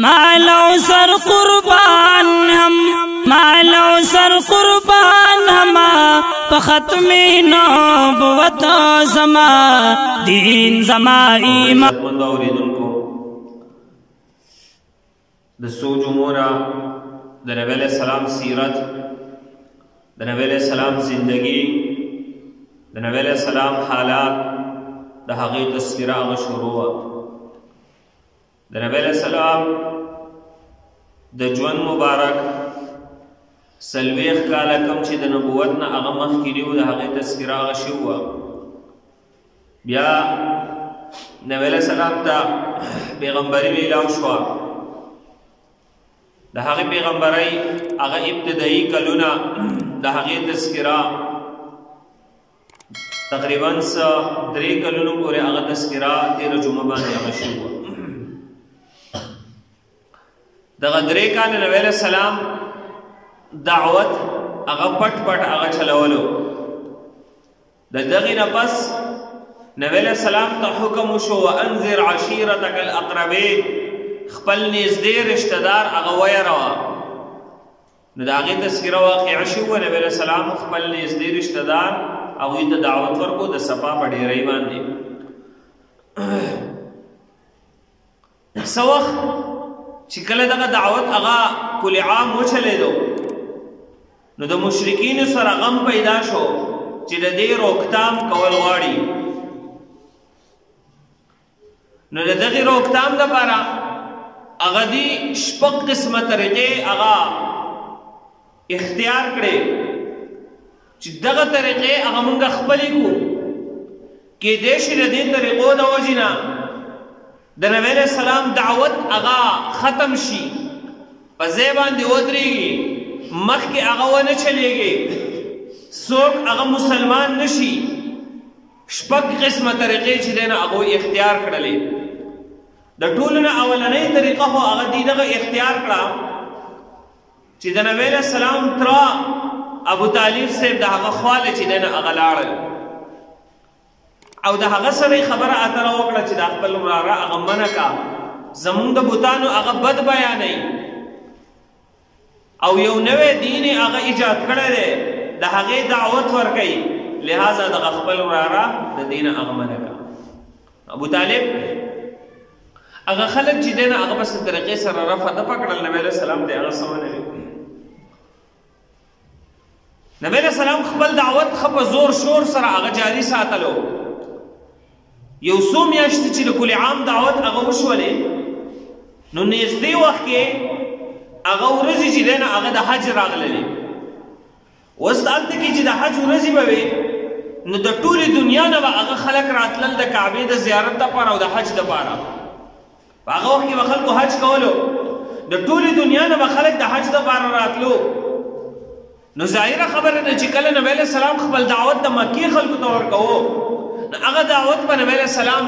مالو سر قربان هم مالو سر قربان هم ختم نبوت زما دین زما ایمان مند اوریدونکو د سوچ امورا د نبی علیہ السلام سیرت د نبی علیہ السلام زندگی د نبی علیہ السلام حالات د هغې تذکره هغه شروع وه د نبی علیہ السلام د ژوند مبارک څلوېښت کاله کوم چې د نبوت نه هغه مخکې و د هغې تذکره هغه شوې وه بیا نبی علیہ السلام ته پیغمبري میلاو شوه د هغې پیغمبرۍ هغه ابتدایي کلونه د هغې تذکره تقریبا 3 کلونو پورې هغه تذکره 13 جمعه باندې هغه شوې وه دغه 3 کاله نبی علیہ السلام دعوت هغه پټ پټ هغه چلولو د دغې نه پس نبی علیہ السلام ته حکم وشو وانذر عشیرتک الاقربین خپل نږدې رشته دار هغه ویروه نو د هغې تذکره واقعه شوه نبی علیہ السلام خپل نږدې رشته دار هغوی ته دعوت ورکو د صفا په ډیرۍ باندې څه وخت چې کله دغه دعوت هغه کل عام وچلېدو نو د مشرکینو سره غم پیدا شو چې د دې روکتام کول غواړي نو د دغې روکتام دپاره هغه دي شپږ قسمه طریقې هغه اختیار کړې چې دغه طریقې هغه مونږ خپلې کړو کیدای شي د دې طریقو د وجې نه د نبی علیہ السلام دعوت هغه ختم شي په ځای باندې ودرېږي مخکې هغه ونه چلېږي څوک هغه مسلمان نشي شپږ قسمه طریقې چې دی نه هغوی اختیار کړلې د ټولو نه اولنۍ طریقه خو هغه دې دغه اختیار کړه چې د نبی علیہ السلام تره ابو طالب صاحب د هغه خواله چې دی نه هغه لاړل او د هغه سره خبره اتره وکړه چې د خپل وراره هغه منع کا زمونږ د بوتانو هغه بد بیانوي او یو نوی دین هغه ایجاد کړی دی د هغې دعوت ورکوي لہذا د خپل وراره د دین هغه منع کا ابو طالب هغه خلک چې دی نه هغه په څه طریقې سره رفع نه پکړل نبی علیہ السلام ته هغه څه ونه وي نبی علیہ السلام خپل دعوت ښه په زور شور سره هغه جاري ساتلو یو څو میاشتې چې د کل عام دعوت هغه وشولې نو نږدې وخت کې هغه ورځې چې دی نه هغه د حج راغللې اوس دلته کې چې د حج ورځې به وې نو د ټولې دنیا نه به هغه خلک راتلل د کعبې د زیارت دپاره او د حج دپاره په هغه وخت کې به خلکو حج کولو د ټولې دنیا نه به خلک د حج دپاره راتلو نو ظاهره خبره ده چې کله نبی علیہ السلام خپل دعوت د مکې خلکو ته ورکوو نو هغه دعوت په نبی علیہ السلام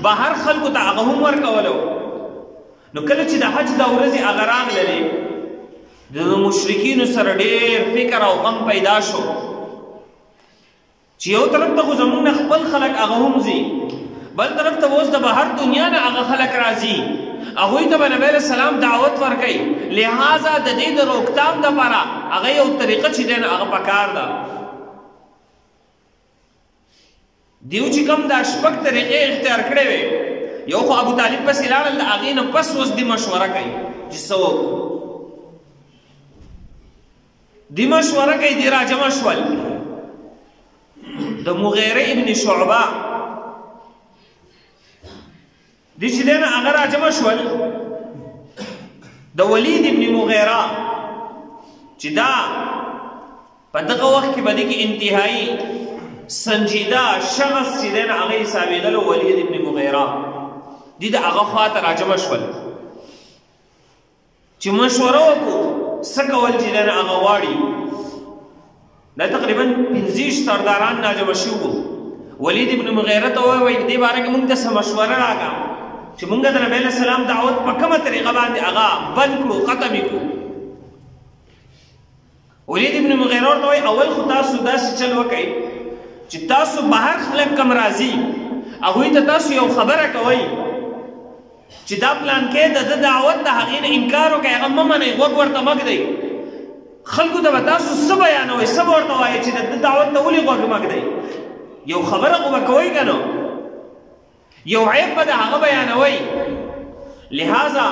بهر خلکو ته هغه هم ورکولو نو کله چې د حج د ورځې هغه راغللې د مشرکینو سره ډېر فکر او غم پیدا شو چې یو طرف ته خو زمونږ نه خپل خلک هغه هم ځي بل طرف ته اوس د بهر دنیا نه هغه خلک راځي هغوی ته به نبی علیہ السلام دعوت ورکوي لہذا د دې د روکتام دپاره هغه یو طریقه چې دی نه هغه پکار ده دیو چې کوم دا شپږ طریقې اختیار کړې وې یو خو ابو طالب پسې لاړل د هغې نه پس اوس دې مشوره کوي چې څه وکړو دې مشوره کوي دې راجمع شول د مغیره ابن شعبه دې چې دی نه هغه راجمع شول د ولید ابن مغیره چې دا په دغه وخت کې به دې کې انتهایی سنجیده شخص چې دی نه هغه حسابېدلو ولید ابن مغیره دې د هغه خواته راجمع شول چې مشوره وکړو څه کول چې دی نه هغه غواړي دا تقریبا 50 سرداران راجمع شوي وو ولید ابن مغیره ته ووایي دې باره کې موږ ته څه مشوره راکړه چې موږ د نبی علیہ السلام دعوت په کومه طریقه باندې هغه بند کړو ختم یې کړو ولید ابن مغیره ورته وایي اول خو تاسو داسې چل وکئ چې تاسو بهر خلک کم راځي هغوی ته تاسو یو خبره کوئ چې دا پلان کې د دعوت د هغې نه انکار وکړئ هغه مه منئ غوږ ورته مه ږدئ خلکو ته به تاسو څه بیانوئ څه به ورته وایئ چې د دعوت ته ولې غوږ مه ږدئ یو خبره خو به کوئ که نو یو عیب به د هغه بیانوئ لہذا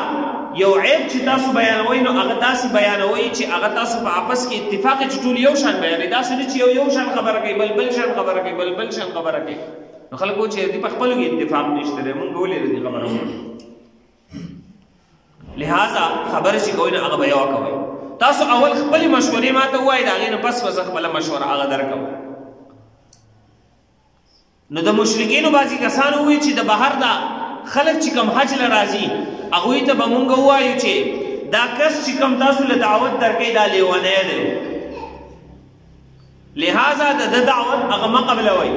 یو عیب چې تاسو بیانوئ نو هغه داسې بیانوئ چې هغه تاسو په آپس کې اتفاق چې ټول یو شان بیانوئ داسې نه چې یو شان خبره کوي بل شان خبره کوي بل شان خبره کوي نو خلک وایي چې دې په خپلو کې اتفاق نشته دی مونږ ولې دې خبره وکړو لہذا خبره چې کوئ نو هغه به یوه کوئ تاسو اول خپلې مشورې ما ته ووایئ د هغې نه پس به زه خپله مشوره هغه درکوم نو د مشرکینو بعضې کسان ووایي چې د بهر دا خلک چې کوم حج له راځي هغوی ته به مونږ ووایو چې دا کس چې کوم تاسو له دعوت درکوئ دا لیونی دی لہذا د ده دعوت هغه مه قبلوئ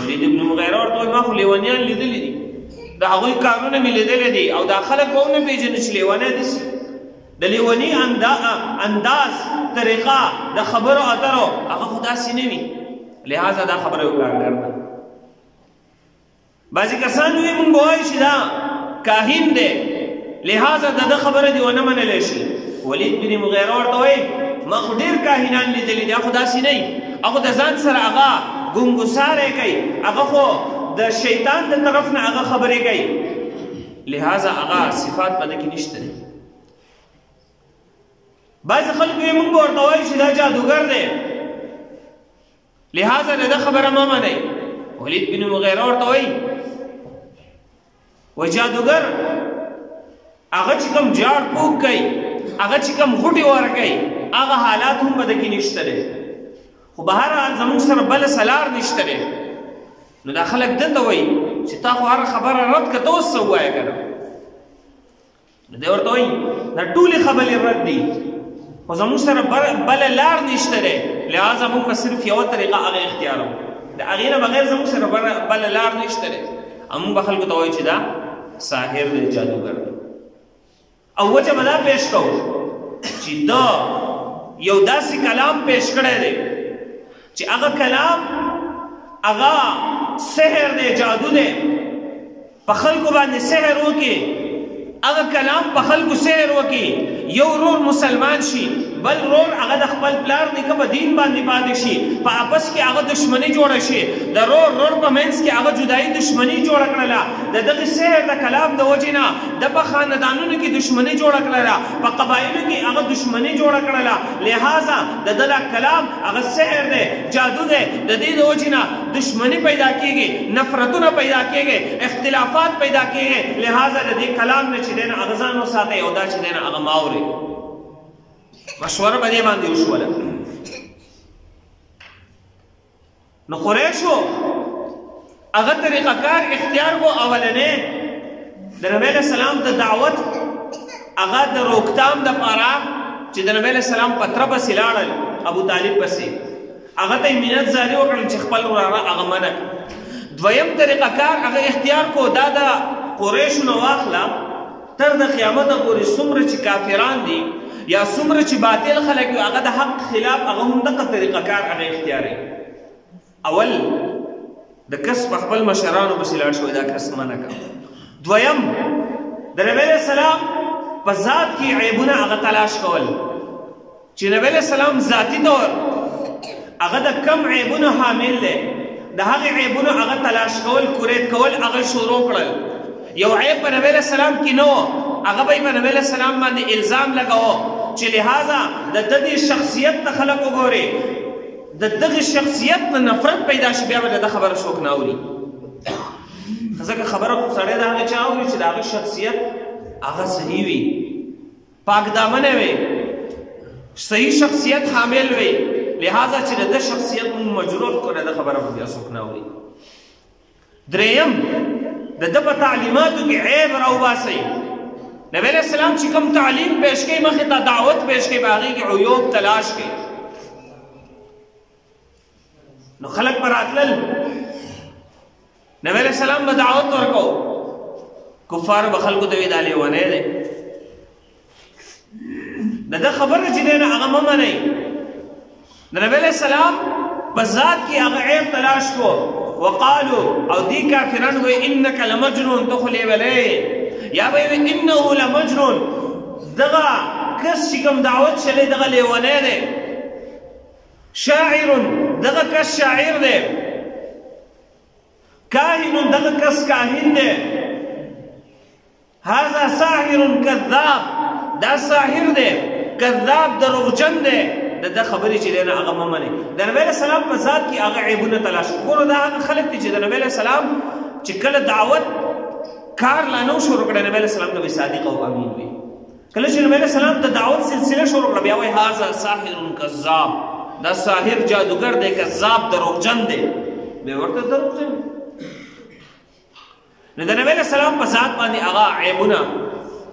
ولید ابن مغیره ورته وایي ما خو لیونیان لیدلي دي د هغوی کارونه مې لیدلی دي او دا خلک به ونه پېژني چې لیونی داسې د لیوني انداز طریقه د خبرو اترو هغه خو داسې نه وي لہذا دا خبره یو کارګر ده بعضې کسان وایي مونږ به وایو چې دا کاهن دی لہذا د ده خبره دې ونه منلی شي ولید بن مغیره ورته وایي ما خو ډېر کاهنان لیدلي دي هغه خو داسې نه وي هغه د ځان سره هغه ګونګساری کوي هغه خو د شیطان د طرف نه هغه خبرې کوي لہذا هغه صفات په ده کې نشته دی بعضې خلکو یې مونږ به ورته وایو چې دا جادوګر دی لہذا د ده خبره مه منئ ولید بن مغیره ورته وایي و جادوګر هغه چې کوم جاړ پوک کوي هغه چې کوم غوټې ورکوي هغه حالات هم به ده کې نشته دی خو به هر حال زموږ سره بله سلار نشته دی نو دا خلک ده ته وایي چې تا خو هر خبره رد که ته اوس څه ووایه که نه نو دی ورته وایي دا ټولې خبرې رد دي خو زموږ سره بله لار نشته دی لہذا موږ به صرف یوه طریقه هغه اختیاروو د هغې نه بغیر زموږ سره بله لار نشته دی او موږ به خلکو ته وایو چې دا ساحر دی جادوګر دی او وجه به دا پیش کوو چې دا یو داسې کلام پیش کړی دی چې هغه کلام هغه سحر دی جادو دی په خلکو باندې سحر وکړي هغه کلام په خلکو سحر وکړي یو ورور مسلمان شي بل ورور هغه د خپل پلار نیکه په دین باندې پاتې شي په آپس کې هغه دشمني جوړه شي د رور په منځ کې هغه جدایي دشمني جوړه کړله د دغه سحر د کلام د وجې نه د په خاندانونو کې دشمني جوړه کړله په قبایلو کې هغه دشمني جوړه کړله لہذا د ده کلام هغه سحر دی جادو دی د دې د وجې نه دشمني پیدا کېږي نفرتونه پیدا کېږي اختلافات پیدا کېږي لہذا د دې کلام نه چې دی نه هغه ځان وساتئ او دا چې دی نه هغه ماورئ مشوره په دې باندې وشوله نو قریشو هغه طریقه کار اختیار کو اولنې د نبی علیه السلام د دعوت هغه د روکتام دپاره چې د نبی علیه السلام په تره پسې لاړل ابو طالب پسې هغه ته یې منت زاري وکړل چې خپل وراره هغه منع دویم طریقه کار هغه اختیار کو دا د قریشو نه واخله تر د قیامته پورې څومره چې کافران دي یا څومره چې باطل خلک وي هغه د حق خلاف هغه هم دغه طریقه کار هغه اختیاروي اول د کس په خپل مشرانو پسې لاړ شوی دا کس منع کړه دویم د نبی علیه السلام په ذات کې عیبونه هغه تلاش کول چې نبی علیه السلام ذاتي طور هغه د کم عیبونو حامل دی د هغې عیبونو هغه تلاش کول کورید کول هغه شروع کړل یو عیب په نبی علیه السلام کې نه و هغه به یې په نبی علیه السلام باندې الزام لګاوه چې لہذا د دې شخصیت ته خلک وګوري د دغه شخصیت نه نفرت پیدا شي بیا به د خبره څوک نه اوري ځکه خبره خو سړی د هغه چا اوري چې د هغه شخصیت هغه صحیح وي پاک دامنه وي صحیح شخصیت حامل وي لہذا چې د شخصیت مجروح کړه د خبره بیا څوک نه اوري دریم د ده په تعلیماتو کې عیب راوباسئ نبی علیہ السلام چې کوم تعلیم پیش کوي مخې ته دعوت پیش کوي په هغې کې عیوب تلاش کوي نو خلک به راتلل نبی علیہ السلام به دعوت ورکو کفار به خلکو ته وي دا لیونی دی د ده خبره چې دی نه هغه مه منئ د نبی علیہ السلام په ذات کې هغه عیب تلاش کو وقالو او دی کافران وی انک لمجنون تو خلی ولی یا وی انه لمجنون دغا کس چې کوم دعوت شلی دغه لیونی دی شاعر دغه کس شاعر دی کاهن دغه کس کاهن دی هذا ساحر کذاب دا ساحر دی کذاب دروغجن دی د خبرې چې دی نه هغه مه منئ د نبی علیه السلام په ذات کې هغه عیبونه تلاش ګورو دا هغه خلک دي چې د نبی علیه السلام چې کله دعوت کار لا نو شروع کړی نبی علیه السلام ته به صادق او امین وي کله چې نبی علیه السلام د دعوت سلسله شروع کړه بیا وایي هذا ساحر کذاب دا ساحر جادوګر دی کذاب دروغجن دی بیا ورته دروغجن نو د نبی علیه السلام په ذات باندې هغه عیبونه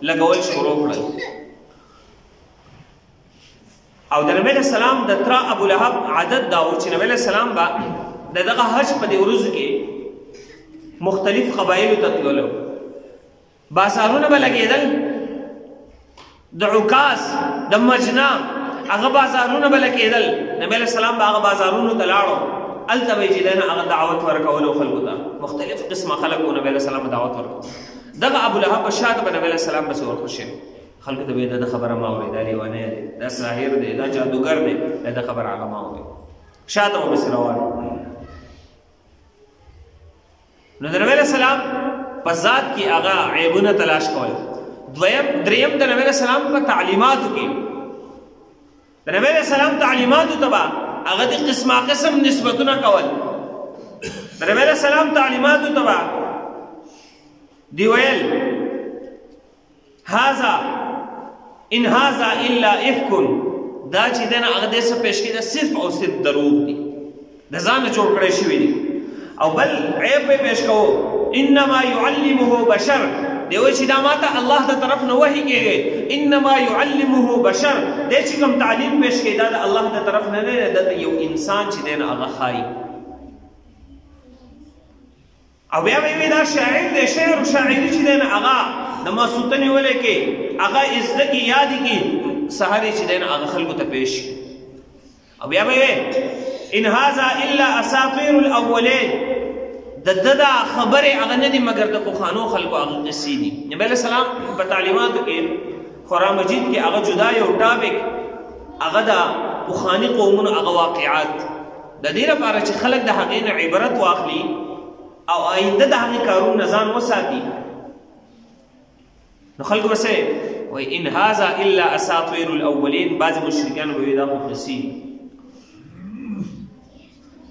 لګول شروع کړل او د نبی علیه السلام د تره ابو لهب عادت دا و چې نبی علیه السلام به د دغه حج په دې ورځو کې مختلف قبایلو ته تللو بازارونه به لګېدل د عکاظ د مجنا هغه بازارونه به لګېدل نبی علیه السلام به هغه بازارونو ته لاړو هلته به یې چې دی نه هغه دعوت ورکولو خلکو ته مختلف قسمه خلکو نبی علیه السلام دعوت ورکول دغه ابو لهب په شاته به نبی علیه السلام پسې ورخوشي خلکو ته به د خبره ما اوري دا لیونی دی دا ساحر دی دا جادوګر دی د خبره هغه ما اوري شاته به پسې روان نو د نبی علیه السلام په ذات کې هغه عیبونه تلاش کول دریم د نبی علیه السلام په تعلیماتو کې د نبی علیه السلام تعلیماتو ته به هغه د قسمه قسم نسبتونه کول د نبی علیه السلام تعلیماتو ته به دی ویل هذا ان هذا الا افك دا چې دنه هغه د څه پیش کړي صرف او صرف دروغ دي د ځان جوړ کړی شوی دي او بل عیب به پیش کوو انما يعلمه بشر دی وایي چې دا ماته الله د طرف نه وحی کېږي انما يعلمه بشر دی چې کوم تعلیم پیش کړي دا د الله د طرف نه نه د یو انسان چې دنه هغه ښایي او بیا وی دا شاعر دی شعر او شاعري چې دنه هغه د ماسوتنې ولې کې هغه عزت کې یاد کې سحرې چې دنه هغه خلکو ته پیش او بیا وی ان هذا الا اساطير الاولين ددا خبره هغه نه دي مگر د پخوانو خلکو هغه قصې دي نبی علیہ السلام په تعلیماتو کې قرآن مجید کې هغه جدا یو ټاپک هغه د پخواني قومونو هغه واقعات د دې لپاره چې خلک د هغې نه عبرت واخلي او آینده د هغې کارونو نه ځان وساتي نو خلکو به څه وایي ان هذا الا اساطیر الاولین بعضې مشرکان به وایي دا خو قصې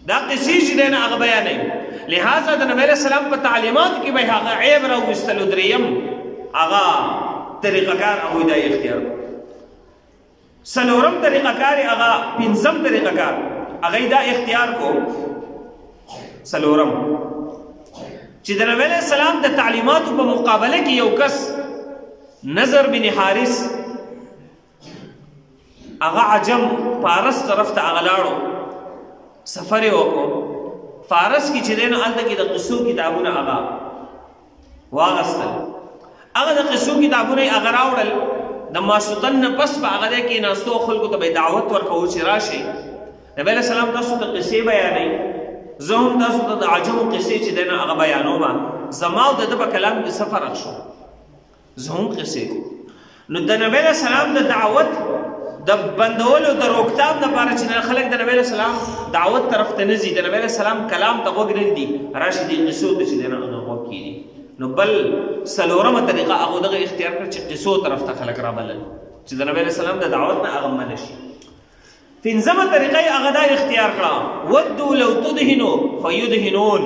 دا قصې چې دی نه هغه بیانوي لہذا د نبی علیه السلام په تعلیماتو کې به هغه عیب راویستلو دریم هغه طریقهکار هغوی دا اختیار کړو څلورم طریقهکار یې هغه پنځم طریقهکار هغه دا اختیار کو څلورم چې د نبی علیه السلام د تعلیماتو په مقابله کې یو کس نظر بن حارث هغه عجم فارس طرف ته هغه لاړو سفر یې وکړو فارس کې چې دی نو هلته کې د قصو کتابونه هغه واغستل هغه د قصو کتابونه یې هغه راوړل د ماسوتن نه پس به هغه دی کېناستو خلکو ته به دعوت ورکوو چې راشئ نبی علیه السلام تاسو ته قصې بیانوي زه هم تاسو ته د عجمو قصې چې دی نو هغه بیانومه زما او د ده په کلام کې څه فرق شو زه هم قصې نو د نبی علیه السلام د دعوت د بندولو د روکتاب لپاره چې خلک د نبی علیه السلام دعوت طرف ته نه ځي د نبی علیه السلام کلام ته غوږ نه ږدي راشي دې قصو ته چې دی نه هغه غوږ کېږي نو بل څلورمه طریقه هغو دغه اختیار کړه چې قصو طرف ته خلک رابلل چې د نبی علیه السلام د دعوت نه هغه منع شي پنځمه طریقه یې هغه دا اختیار کړه ودو لو تدهنو فیدهنون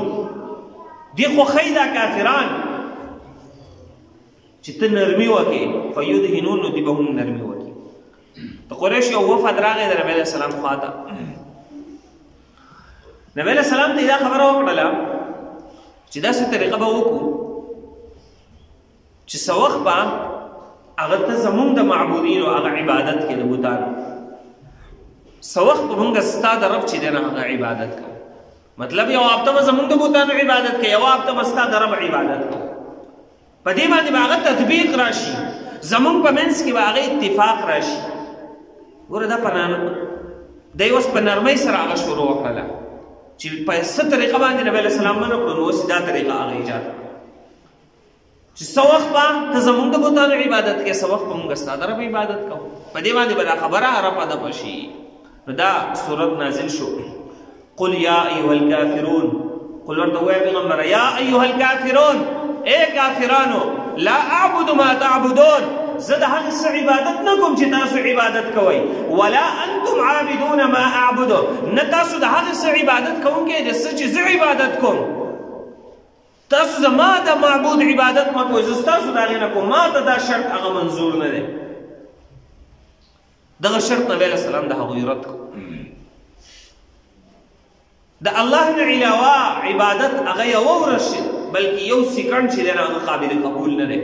دې خوښوي دا کافران چې ته نرمي وکړې فیدهنون نو دې به هم نرمي وکړي د قریش یو وفد راغی د نبی علیه السلام خواته نبی علیه السلام ته دا خبره وکړله چې داسې طریقه به وکړو چې څه وخت به هغه ته زمونږ د معبودینو هغه عبادت کې د بوتانو څه وخت به مونږ ستا د رب چې دی نه هغه عبادت کوو مطلب یو هفته به زمونږ د بوتانو عبادت کوي یو هفته به ستا د رب عبادت کوو په دې باندې به هغه تطبیق راشي زمونږ په منځ کې به هغه اتفاق راشي ګوره دا دی اوس په نرمۍ سره هغه شروع وکړله چې په څه طریقه باندې نبی علیه السلام منع کړو نو اوس دا طریقه هغه ایجاد چې څه وخت به ته زمونږ د بتانو عبادت کې څه وخت به مونږ ستا د رب عبادت کوو په دې باندې به دا خبره رپده بشي نو دا صورت نازل شو قل یا ایها الکافرون قل ورته ووایه پیغمبره یا ایها الکافرون ای کافرانو لا اعبد ما تعبدون زه د هغې څه عبادت نه کوم چې تاسو عبادت کوئ ولا انتم عابدون ما اعبدو نه تاسو د هغې څه عبادت کوونکي د څه چې زه عبادت کوم تاسو زما د معبود عبادت مه کوئ زه ستاسو د هغې نه کوم ما ته دا شرط هغه منظور نه دی دغه شرط نبی علیه السلام د هغوی رد کړو د الله نه علاوه عبادت هغه یوه ورځ شي بلکې یو سیکنډ چې دی نه هغه قابل قبول نه دی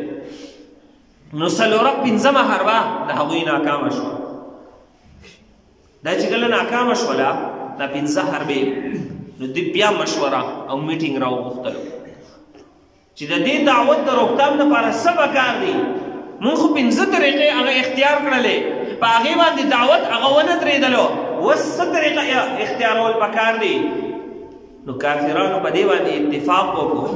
نو څلورم پنځمه حربه د هغوی ناکامه شوه دا چې کله ناکامه شوله دا پنځه حربې نو دوی بیا مشوره او میټینګ راوغوښتلو چې د دې دعوت د روکتام لپاره څه پکار دي مونږ خو پنځه طریقې هغه اختیار کړلې په هغې باندې دعوت هغه ونه درېدلو اوس څه طریقه اختیارول پکار دي نو کافرانو په دې باندې اتفاق وکړو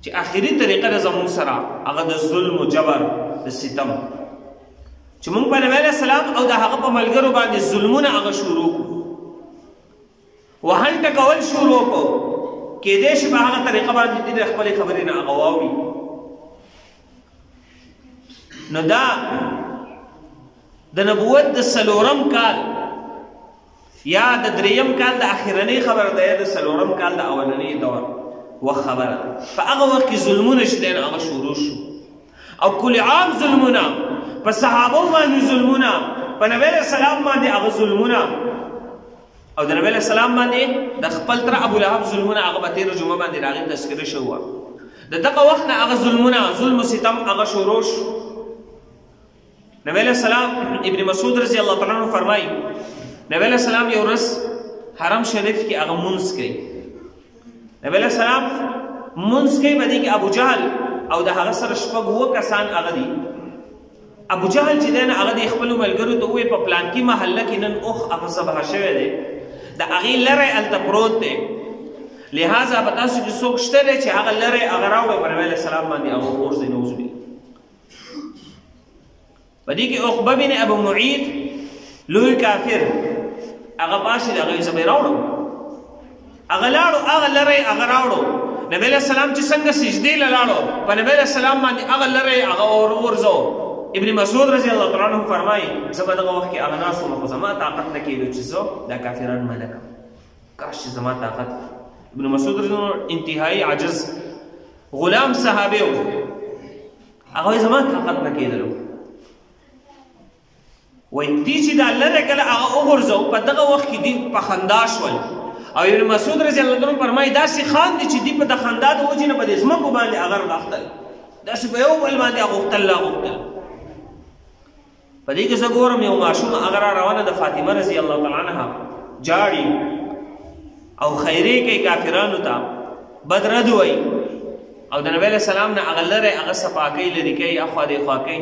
چې آخري طریقه د زمونږ سره هغه د ظلم و جبر د ستم چې مونږ په نبی علیه السلام او د هغه په ملګرو باندې ظلمونه هغه شروع کړو وهل ټکول شروع کړو کېدای شي په هغه طریقه باندې دوی د خپلې خبرې نه هغه واوري نو دا د نبوت د څلورم کال یا د دریم کال د اخرنۍ خبره ده یا د څلورم کال د اولنۍ دور وخت خبره په هغه وخت کې ظلمونه چې دی هغه شروع شو او کل عام ظلمونه په صحابو باندې ظلمونه په نبی علیه السلام باندې هغه ظلمونه او د نبی علیه السلام باندې د خپل تره ابولهب ظلمونه هغه به تېره جمعه باندې د هغې تذکره شوه د دغه وخت نه هغه ظلمونه ظلم و ستم هغه شروع شو نبی علیه السلام ابن مسعود رضی الله تعالی عنه فرمایي نبی علیه السلام یو ورځ حرم شریف کې هغه مونځ کوي نبی علیه السلام مونځ کوي په دې کې ابو جهل او د هغه سره شپږ اووه کسان هغه دي ابو جهل چې دی نه هغه د خپلو ملګرو ته ووایي په پلانکي محله کې نن اوښ هغه ذبح شوی دی د هغې لری هلته پروت دی لهذا به تاسو کې څوک شته دی چې هغه لری هغه راوړی په نبی علیه السلام باندې هغه غورځوي نعوذ بالله په دې کې عقبه بن ابو معید لوی کافر هغه پاسې د هغې زه به یې راوړم هغه لاړو هغه لری هغه راوړو نبی علیه السلام چې څنګه سجدې له لاړو په نبی علیه السلام باندې هغه لری هغه وغورځو ابن مسعود رضی الله تعالی عنه فرمایي زه به دغه وخت کې هغه ناست وم خو زما طاقت نه کېدو چې زه دا کافران منع کړم کاش چې زما طاقت ابن مسعود رضی الله عنه انتهایی عجز غلام صحابي و هغه وایي زما طاقت نه کېدلو وایي دې چې دا لری کله هغه وغورځو په دغه وخت کې دوی په خندا شول او ابن مسعود رضی الله عنه فرمایي داسې خاندي چې دوی په د خندا د وجې نه په دې ځمکو باندې هغه راغښتل داسې په یو بل باندې غوښتل لا غوښتل په دې کې زه ګورم یو ماشوم هغه را روانه د فاطمه رضی الله تعالی عنها جاړي او خیرې کوي کافرانو ته بد رد وایي او د نبی علیه السلام نه هغه لری هغه صفا کوي لرې کوي اخوا دېخوا کوي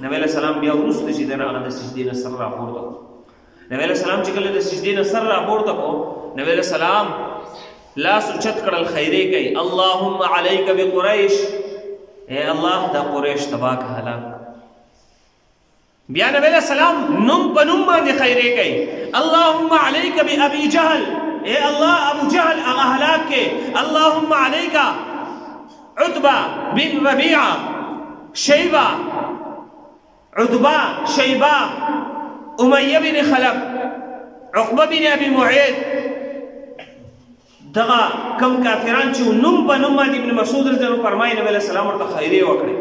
نبی علیه السلام بیا وروسته چې دی نه هغه د سجدې نه سر راپورته کړو نبی علیه السلام چې کله د سجدې نه سر راپورته کړو نبی علیه السلام لاس اوچت کړل خیرې کوي اللهم علیک بقریش اے الله دا قریش تباه که هلاک بیا نبی علیہ السلام نم په نوم باندې خیرې کوي اللهم علیک بابي جهل اے الله ابو جهل هغه هلاک کې اللهم علیک عتبہ بن ربیعه شیبہ عتبہ شیبہ امیہ بن خلف عقبہ بن ابي معيط دغه کم کافران چې نوم په نوم باندې ابن مسعود رضی الله عنه فرمایي نبی علیہ السلام ورته خیرې وکړې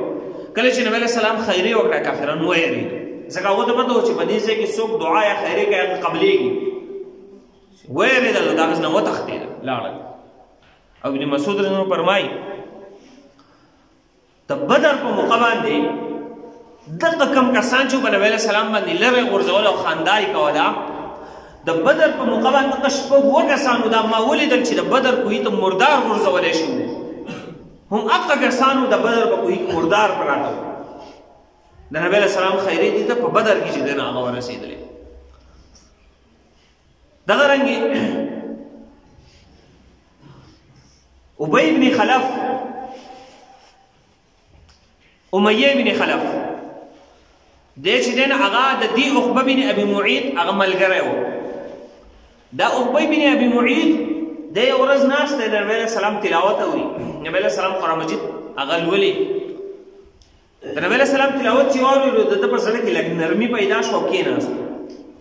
کله چې نبی علیہ السلام خیرې وکړه کافران ویریدل ځکه هغه ته پته و چې په دې ځای کې څوک دعا یا خیرې کوي هغه قبلېږي ویرېدل د هغه نه وتښتېدل لاړل او ابن مسعود رضی الله عنه فرمایي د بدر په موقع باندې دغه کم کسان چې په نبی علیه السلام باندې لرې غورځول او خندا یې کوله د بدر په موقع باندې دغه شپږ اووه کسانو دا ما ولیدل چې د بدر کوهي ته مردار غورځولی شوي هم هغه کسانو د بدر په کوهي کې مردار پراته وو د نبی علیه السلام خیرې دي ته په بدر کې چې دی نه هغه ورسېدلې دغه رنګې ابی بن خلف امیہ بن خلف دی چې دین هغه د دې عقبه بن ابي معيط هغه ملګری و. دا عقبه بن ابي معيط د یو ورځ ناست دی د نبی علیه السلام تلاوت اوري. نبی علیه السلام قرآن مجید هغه لولي. د نبی علیه السلام تلاوت چې واورېدو د ده په زړه کې لږ نرمي پیدا شوه او کېناست.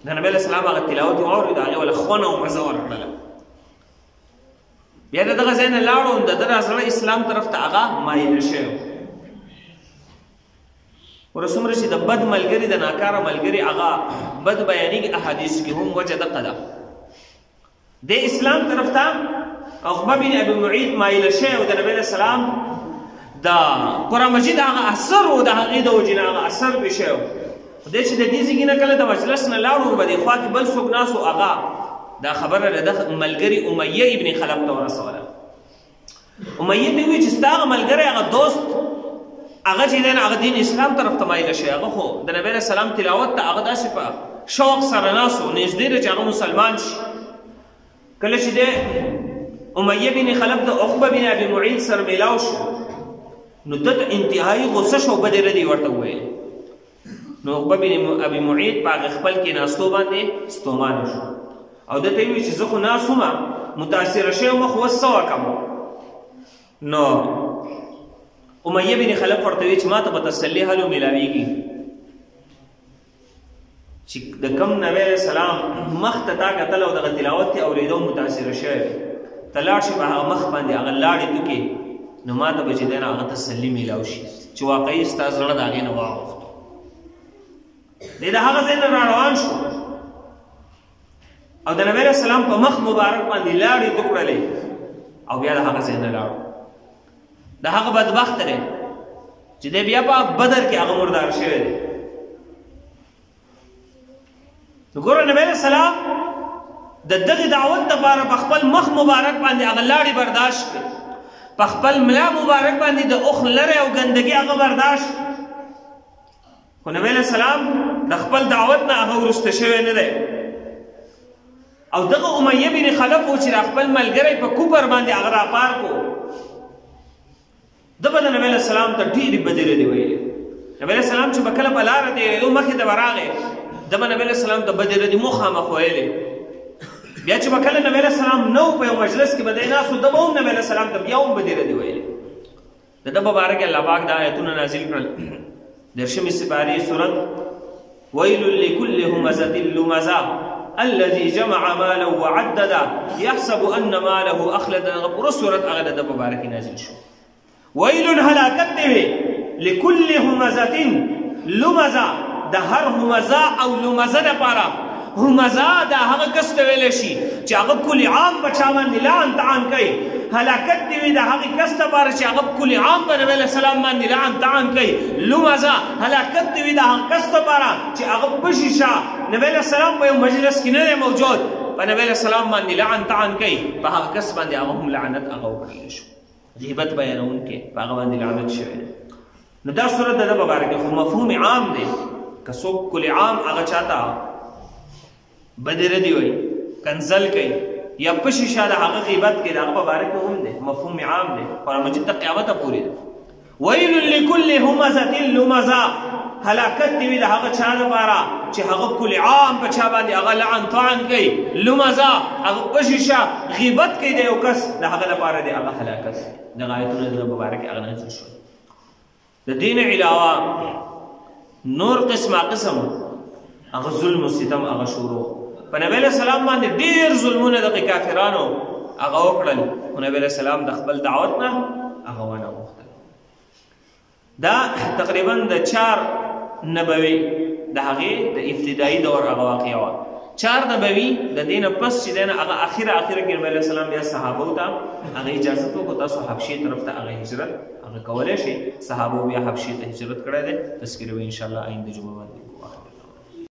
د نبی علیه السلام هغه تلاوت یې واورېدو هغې وله خونه او مزه ورکړله. بیا د دغه ځای نه لاړو د ده را زړه اسلام طرف ته هغه مایله شوی. ورسومره چې د بد ملګري د ناکاره ملګري هغه بد بیانېږي احادیث کې هم وجه دغه ده. د اسلام طرف ته عقبه بن ابي معيط مایله شوی او د نبی علیه السلام د قرآن مجید هغه اثر و د هغې د وجې نه هغه اثر پرې شوی و. دی چې د دې ځایږي نه کله د مجلس نه لاړو نو به دې خوا کې بل څوک ناست و هغه دا خبره د ده ملګري امیه ابن خلف ته ورسوله. امیه ته ووایي چې ستا هغه ملګری هغه دوست هغه چې دی هغه دین اسلام طرف ته مایله شوی. هغه خو د نبی علیه السلام تلاوت ته هغه داسې په شوق سره ناست و نږدې دی چې هغه مسلمان شي. کله چې دی امیه بن خلف د عقبه بن ابي معيط سره میلاو شو نو ده ته انتهایي غصه شو بدې ردې ورته وویلې. نو عقبه بن ابي معيط په هغه خپل کېناستو باندې ستومانه شو او ده ته یې وویل چې زه خو ناست ومه متاثره شوی وم خو اوس څه وکړم. نو امیه بن خلف ورته وویل چې ما ته به تسلي هلو میلاویږي چې د کوم نبی علیه السلام مخ ته تا کتل او دغه تلاوت یې اورېده متاثره شوی ته لاړ شي په هغه مخ باندې هغه لاړې توکې نو ما ته به چې دی نه هغه تسلي میلاو شي چې واقعي ستا زړه د هغې نه واوښت. دی د هغه ځای نه راروان شو او د نبی علیه السلام په مخ مبارک باندې لاړې تو کړلې او بیا د هغه ځای نه لاړو. د هغه بدبخته دی چې دی بیا په بدر کې هغه مردار شوی دی. نو ګوره نبی علیه السلام د دغې دعوت دپاره په خپل مخ مبارک باندې هغه لاړې برداشت کړې، په خپل ملا مبارک باندې د اوښ لرې او ګندګي هغه برداشت. خو نبی علیه السلام د خپل دعوت نه هغه وروسته شوی نه دی. او دغه امیه بن خلف و چې د خپل ملګری په کوپر باندې هغه راپار کو ده به د نبی علیه السلام ته ډېرې بدې ردې ویلې. نبی علیه السلام چې به کله په لاره تېرېدو مخې ته به راغی ده به نبی علیه السلام ته بدې ردې مخامخ ویلې. بیا چې به کله نبی علیه السلام نه و په یو مجلس کې به دی ناست و ده به هم نبی علیه السلام ته بیا هم بدې ردې ویلې. د ده په باره کې الله پاک دا آیتونه نازل کړل. 10 سپارې سورت ویل لکل همزة لمزة الذي جمع مالا وعددا يحسب ان ماله اخلد. پوره سورت هغه د ده په باره کې نازل شو. ویل هلاکت دی لکل همزة لمزة د هر همزه او لمزه دپاره. همزه دا هغه کس ته ویلی شي چې هغه کل عام په چا باندې لعن طعن کوي. هلاکت دی وي د هغې کس دپاره چې هغه کل عام په نبي علیه السلام باندې لعن طعن کوي. لمزه هلاکت دی وي د هغه کس دپاره چې هغه پشي شه نبي علیه السلام په یو مجلس کې نه دی موجود په نبي علیه السلام باندې لعن طعن کوي په هغه کس باندې هغه هم لعنت هغه وکړلی شو. غیبت بیانونکی په هغه باندې لعنت شوی دی. نو دا صورت د ده په باره کې خو مفهوم عام دی. که څوک کل عام هغه چاته بدې ردې وایي کنزل کوي یا پشي شه د هغه غیبت کوي د هغه په باره کې هم دی مفهوم عام دی. قرآن مجید ته قیامته پورې دی. ویل لکل همزة لمزة هلاکت دی وي د هغه چا دپاره چې هغه کل عام په چا باندې هغه لعن طعن کوي. لمزه هغه پشي شه غیبت کوي د یو کس د هغه لپاره دی هغه هلاکت. دغه آیتونه د ده په باره کې هغه نازل شول. د دې نه علاوه نور قسمه قسم هغه ظلم و ستم هغه شروع په نبی علیه السلام باندې ډېر ظلمونه دغه کافرانو هغه وکړل خو نبی علیه السلام د خپل دعوت نه هغه ونه غوښتل. دا تقریبا د 4 نبوي د هغې د ابتدایي دور هغه واقعه وه. 4 نبوي د دې نه پس چې دی نه هغه اخره کې نبی علیه السلام بیا صحابو ته هغه اجازت وکړو تاسو حبشې طرف ته هغه هجرت هغه کولی شي. صحابو بیا حبشې ته هجرت کړی دی. تذکره به انشاءالله آینده جمعه باندې